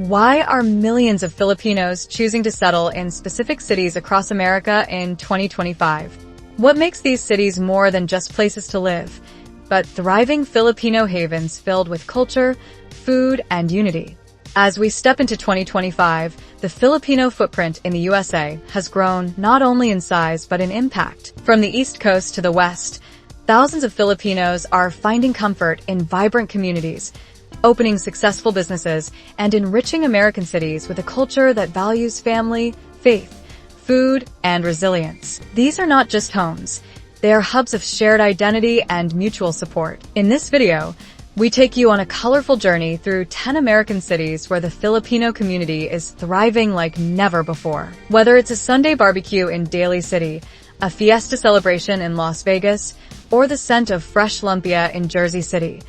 Why are millions of Filipinos choosing to settle in specific cities across America in 2025? What makes these cities more than just places to live, but thriving Filipino havens filled with culture, food, and unity? As we step into 2025, the Filipino footprint in the USA has grown not only in size but in impact. From the East Coast to the West, thousands of Filipinos are finding comfort in vibrant communities, opening successful businesses, and enriching American cities with a culture that values family, faith, food, and resilience. These are not just homes. They are hubs of shared identity and mutual support. In this video, we take you on a colorful journey through 10 American cities where the Filipino community is thriving like never before. Whether it's a Sunday barbecue in Daly City, a fiesta celebration in Las Vegas, or the scent of fresh lumpia in Jersey City,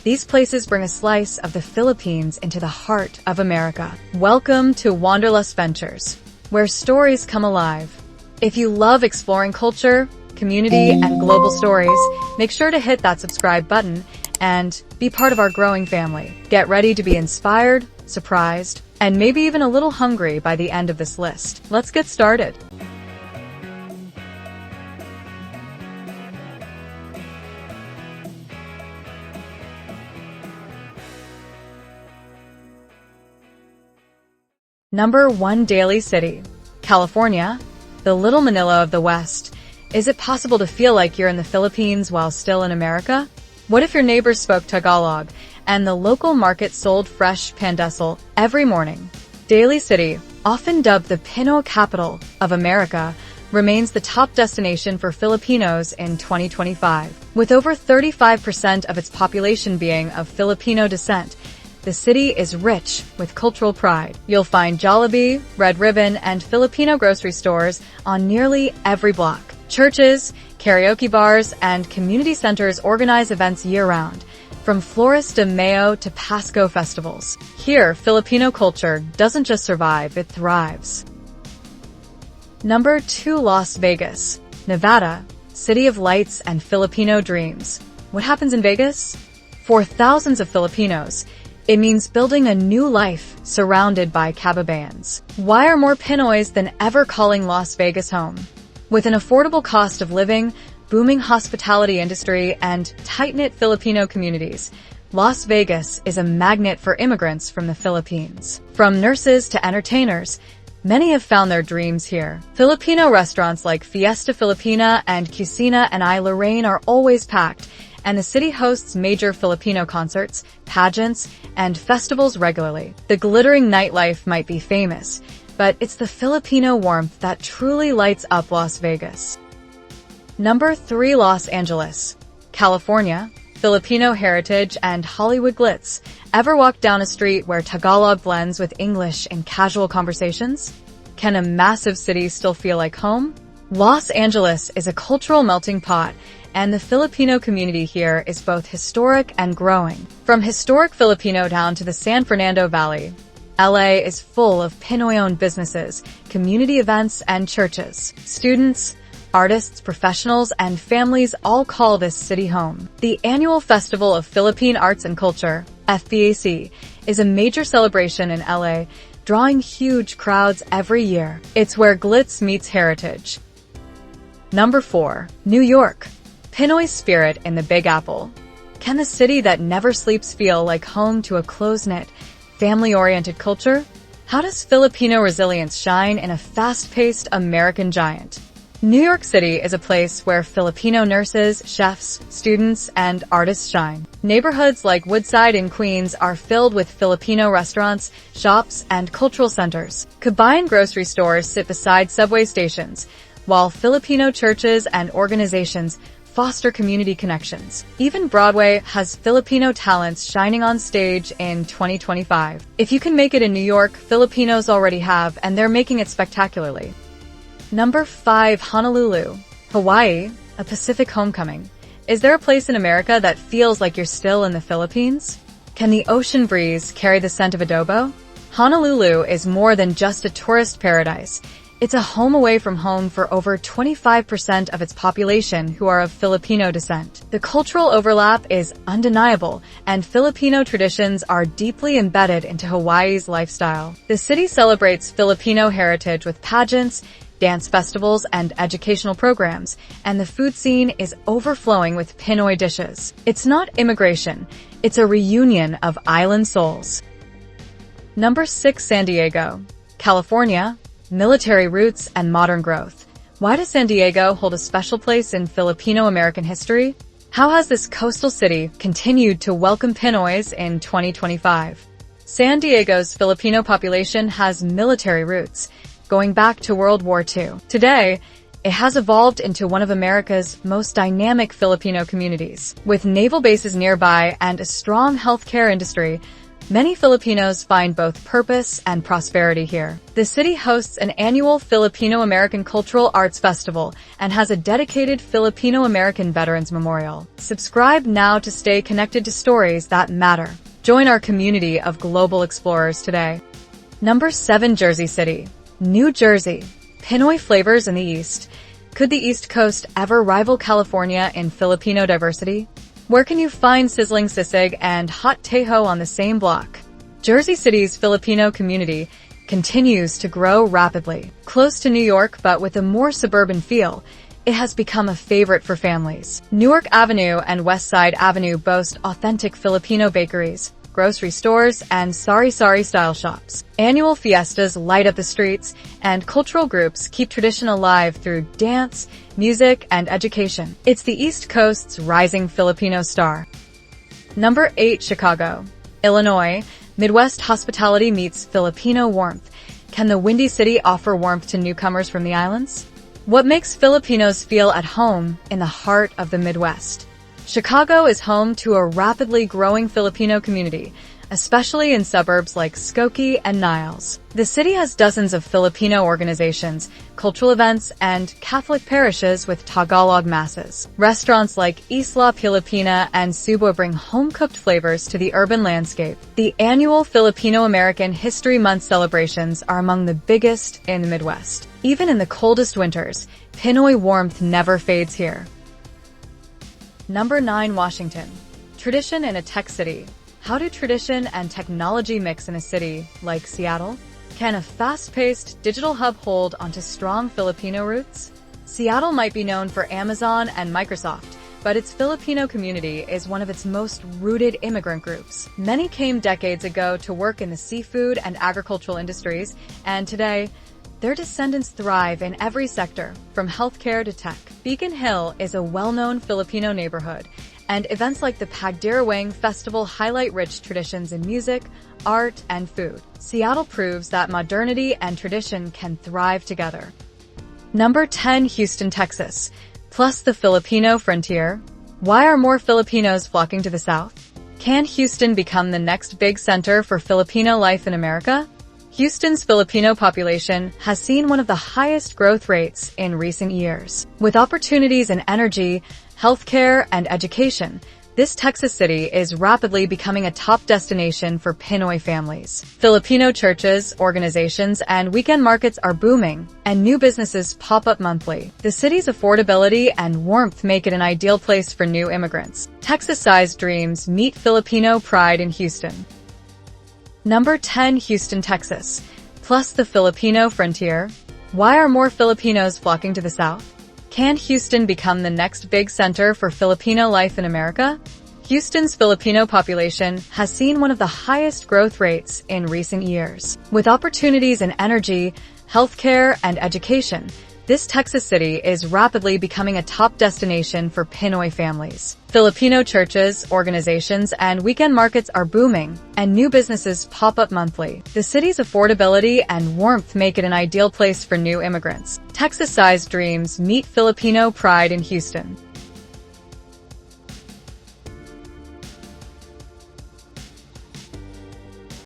these places bring a slice of the Philippines into the heart of America. Welcome to Wanderlust Ventures, where stories come alive. If you love exploring culture, community, and global stories, make sure to hit that subscribe button and be part of our growing family. Get ready to be inspired, surprised, and maybe even a little hungry by the end of this list. Let's get started. Number 1. Daly City, California, the Little Manila of the West. Is it possible to feel like you're in the Philippines while still in America? What if your neighbors spoke Tagalog and the local market sold fresh pandesal every morning? Daly City, often dubbed the Pinoy capital of America, remains the top destination for Filipinos in 2025. With over 35% of its population being of Filipino descent, the city is rich with cultural pride. You'll find Jollibee, Red Ribbon, and Filipino grocery stores on nearly every block. Churches, karaoke bars, and community centers organize events year-round, from Flores de Mayo to Pasko festivals. Here, Filipino culture doesn't just survive, it thrives. Number 2. Las Vegas, Nevada, city of lights and Filipino dreams. What happens in Vegas? For thousands of Filipinos, it means building a new life surrounded by cababans. Why are more Pinoys than ever calling Las Vegas home? With an affordable cost of living, booming hospitality industry, and tight-knit Filipino communities, Las Vegas is a magnet for immigrants from the Philippines. From nurses to entertainers, many have found their dreams here. Filipino restaurants like Fiesta Filipina and Cucina and I Lorraine are always packed, and the city hosts major Filipino concerts, pageants, and festivals regularly. The glittering nightlife might be famous, but it's the Filipino warmth that truly lights up Las Vegas. Number 3. Los Angeles, California, Filipino heritage and Hollywood glitz. Ever walk down a street where Tagalog blends with English in casual conversations? Can a massive city still feel like home? Los Angeles is a cultural melting pot, and the Filipino community here is both historic and growing. From historic Filipino town to the San Fernando Valley, LA is full of Pinoy-owned businesses, community events, and churches. Students, artists, professionals, and families all call this city home. The annual Festival of Philippine Arts and Culture, FPAC, is a major celebration in LA, drawing huge crowds every year. It's where glitz meets heritage. Number 4. New York, Pinoy spirit in the Big Apple. Can the city that never sleeps feel like home to a close-knit, family-oriented culture? How does Filipino resilience shine in a fast-paced American giant? New York City is a place where Filipino nurses, chefs, students, and artists shine. Neighborhoods like Woodside in Queens are filled with Filipino restaurants, shops, and cultural centers. Combined grocery stores sit beside subway stations, while Filipino churches and organizations foster community connections. Even Broadway has Filipino talents shining on stage in 2025. If you can make it in New York, Filipinos already have, and they're making it spectacularly. Number 5. Honolulu, Hawaii, a Pacific homecoming. Is there a place in America that feels like you're still in the Philippines? Can the ocean breeze carry the scent of adobo? Honolulu is more than just a tourist paradise. It's a home away from home for over 25% of its population who are of Filipino descent. The cultural overlap is undeniable, and Filipino traditions are deeply embedded into Hawaii's lifestyle. The city celebrates Filipino heritage with pageants, dance festivals, and educational programs, and the food scene is overflowing with Pinoy dishes. It's not immigration, it's a reunion of island souls. Number 6. San Diego, California. Military roots and modern growth. Why does San Diego hold a special place in Filipino-American history? How has this coastal city continued to welcome Pinoys in 2025? San Diego's Filipino population has military roots, going back to World War II. Today, it has evolved into one of America's most dynamic Filipino communities. With naval bases nearby and a strong healthcare industry, many Filipinos find both purpose and prosperity here. The city hosts an annual Filipino-American Cultural Arts Festival and has a dedicated Filipino-American Veterans Memorial. Subscribe now to stay connected to stories that matter. Join our community of global explorers today. Number 7. Jersey City, New Jersey. Pinoy flavors in the East. Could the East Coast ever rival California in Filipino diversity? Where can you find sizzling sisig and hot tejo on the same block? Jersey City's Filipino community continues to grow rapidly. Close to New York but with a more suburban feel, it has become a favorite for families. Newark Avenue and West Side Avenue boast authentic Filipino bakeries, grocery stores, and sari-sari style shops. Annual fiestas light up the streets, and cultural groups keep tradition alive through dance, music, and education. It's the East Coast's rising Filipino star. Number 8. Chicago, Illinois. Midwest hospitality meets Filipino warmth. Can the Windy City offer warmth to newcomers from the islands? What makes Filipinos feel at home in the heart of the Midwest? Chicago is home to a rapidly growing Filipino community, especially in suburbs like Skokie and Niles. The city has dozens of Filipino organizations, cultural events, and Catholic parishes with Tagalog masses. Restaurants like Isla Pilipina and Subo bring home-cooked flavors to the urban landscape. The annual Filipino-American History Month celebrations are among the biggest in the Midwest. Even in the coldest winters, Pinoy warmth never fades here. Number 9. Washington, tradition in a tech city. How do tradition and technology mix in a city like Seattle? Can a fast-paced digital hub hold onto strong Filipino roots? Seattle might be known for Amazon and Microsoft, but its Filipino community is one of its most rooted immigrant groups. Many came decades ago to work in the seafood and agricultural industries, and today, their descendants thrive in every sector, from healthcare to tech. Beacon Hill is a well-known Filipino neighborhood, and events like the Pagdiriwang Festival highlight rich traditions in music, art, and food. Seattle proves that modernity and tradition can thrive together. Number 10. Houston, Texas. Plus the Filipino frontier. Why are more Filipinos flocking to the South? Can Houston become the next big center for Filipino life in America? Houston's Filipino population has seen one of the highest growth rates in recent years. With opportunities in energy, healthcare, and education, this Texas city is rapidly becoming a top destination for Pinoy families. Filipino churches, organizations, and weekend markets are booming, and new businesses pop up monthly. The city's affordability and warmth make it an ideal place for new immigrants. Texas-sized dreams meet Filipino pride in Houston. Number 10. Houston, Texas. Plus the Filipino frontier. Why are more Filipinos flocking to the South? Can Houston become the next big center for Filipino life in America? Houston's Filipino population has seen one of the highest growth rates in recent years. With opportunities in energy, healthcare, and education, this Texas city is rapidly becoming a top destination for Pinoy families. Filipino churches, organizations, and weekend markets are booming, and new businesses pop up monthly. The city's affordability and warmth make it an ideal place for new immigrants. Texas-sized dreams meet Filipino pride in Houston.